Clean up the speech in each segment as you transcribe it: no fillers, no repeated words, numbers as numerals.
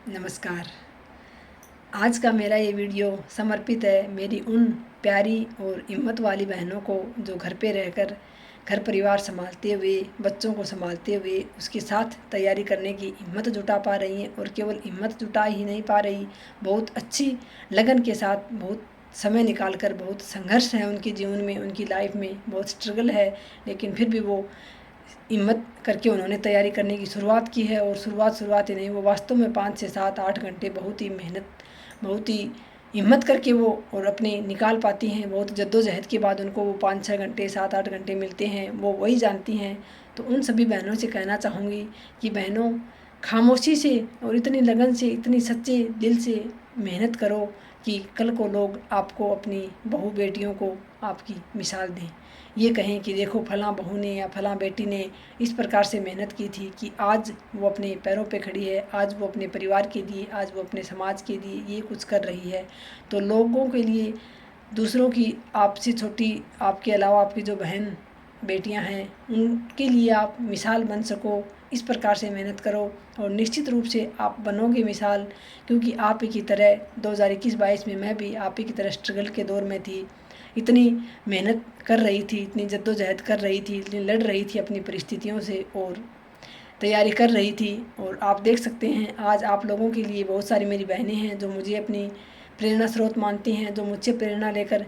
नमस्कार। आज का मेरा ये वीडियो समर्पित है मेरी उन प्यारी और हिम्मत वाली बहनों को जो घर पे रहकर घर परिवार संभालते हुए, बच्चों को संभालते हुए उसके साथ तैयारी करने की हिम्मत जुटा पा रही हैं। और केवल हिम्मत जुटा ही नहीं पा रही, बहुत अच्छी लगन के साथ, बहुत समय निकाल कर, बहुत संघर्ष है उनके जीवन में, उनकी लाइफ में बहुत स्ट्रगल है, लेकिन फिर भी वो हिम्मत करके उन्होंने तैयारी करने की शुरुआत की है। और शुरुआत ही नहीं, वो वास्तव में 5 से 7 8 घंटे बहुत ही मेहनत, बहुत ही हिम्मत करके वो और अपने निकाल पाती हैं। बहुत जद्दोजहद के बाद उनको वो 5-6 घंटे 7-8 घंटे मिलते हैं, वो वही जानती हैं। तो उन सभी बहनों से कहना चाहूँगी कि बहनों, खामोशी से और इतनी लगन से, इतनी सच्चे दिल से मेहनत करो कि कल को लोग आपको, अपनी बहू बेटियों को आपकी मिसाल दें। ये कहें कि देखो फलां बहू ने या फलां बेटी ने इस प्रकार से मेहनत की थी कि आज वो अपने पैरों पे खड़ी है, आज वो अपने परिवार के लिए, आज वो अपने समाज के लिए ये कुछ कर रही है। तो लोगों के लिए, दूसरों की, आपसे छोटी, आपके अलावा आपकी जो बहन बेटियां हैं, उनके लिए आप मिसाल बन सको, इस प्रकार से मेहनत करो। और निश्चित रूप से आप बनोगे मिसाल, क्योंकि आप ही की तरह 2021-22 में मैं भी आप ही की तरह स्ट्रगल के दौर में थी। इतनी मेहनत कर रही थी, इतनी जद्दोजहद कर रही थी, इतनी लड़ रही थी अपनी परिस्थितियों से और तैयारी कर रही थी। और आप देख सकते हैं आज आप लोगों के लिए बहुत सारी मेरी बहनें हैं जो मुझे अपनी प्रेरणा स्रोत मानती हैं, जो मुझसे प्रेरणा लेकर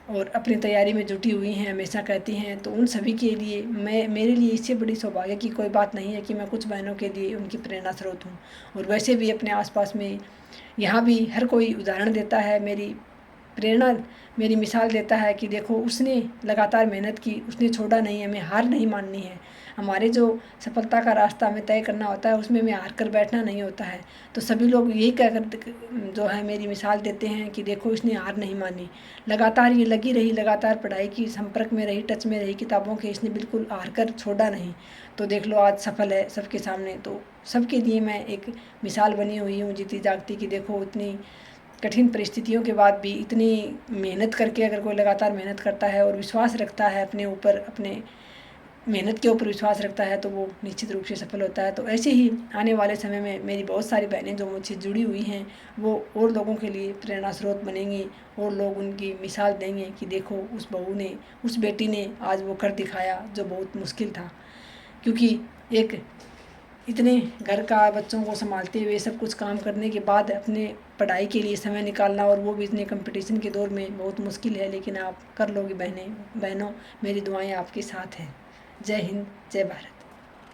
और अपनी तैयारी में जुटी हुई हैं, हमेशा कहती हैं। तो उन सभी के लिए मेरे लिए इससे बड़ी सौभाग्य की कोई बात नहीं है कि मैं कुछ बहनों के लिए उनकी प्रेरणा स्रोत हूँ। और वैसे भी अपने आसपास में यहाँ भी हर कोई उदाहरण देता है, मेरी प्रेरणा, मेरी मिसाल देता है कि देखो उसने लगातार मेहनत की, उसने छोड़ा नहीं, हमें हार नहीं माननी है। हमारे जो सफलता का रास्ता हमें तय करना होता है, उसमें हमें हार कर बैठना नहीं होता है। तो सभी लोग यही कहकर जो है मेरी मिसाल देते हैं कि देखो इसने हार नहीं मानी, लगातार ये लगी रही, लगातार पढ़ाई की संपर्क में रही, टच में रही किताबों के, इसने बिल्कुल हार कर छोड़ा नहीं। तो देख लो आज सफल है सबके सामने। तो सबके लिए मैं एक मिसाल बनी हुई हूँ जीती जागती कि देखो इतनी कठिन परिस्थितियों के बाद भी इतनी मेहनत करके अगर कोई लगातार मेहनत करता है और विश्वास रखता है अपने ऊपर, अपने मेहनत के ऊपर विश्वास रखता है, तो वो निश्चित रूप से सफल होता है। तो ऐसे ही आने वाले समय में मेरी बहुत सारी बहनें जो मुझसे जुड़ी हुई हैं, वो और लोगों के लिए प्रेरणा स्रोत बनेंगी और लोग उनकी मिसाल देंगे कि देखो उस बहू ने, उस बेटी ने आज वो कर दिखाया जो बहुत मुश्किल था। क्योंकि एक इतने घर का, बच्चों को संभालते हुए, सब कुछ काम करने के बाद अपने पढ़ाई के लिए समय निकालना, और वो भी इतने कंपटीशन के दौर में, बहुत मुश्किल है। लेकिन आप कर लोगी बहनों, मेरी दुआएं आपके साथ हैं। जय हिंद, जय भारत।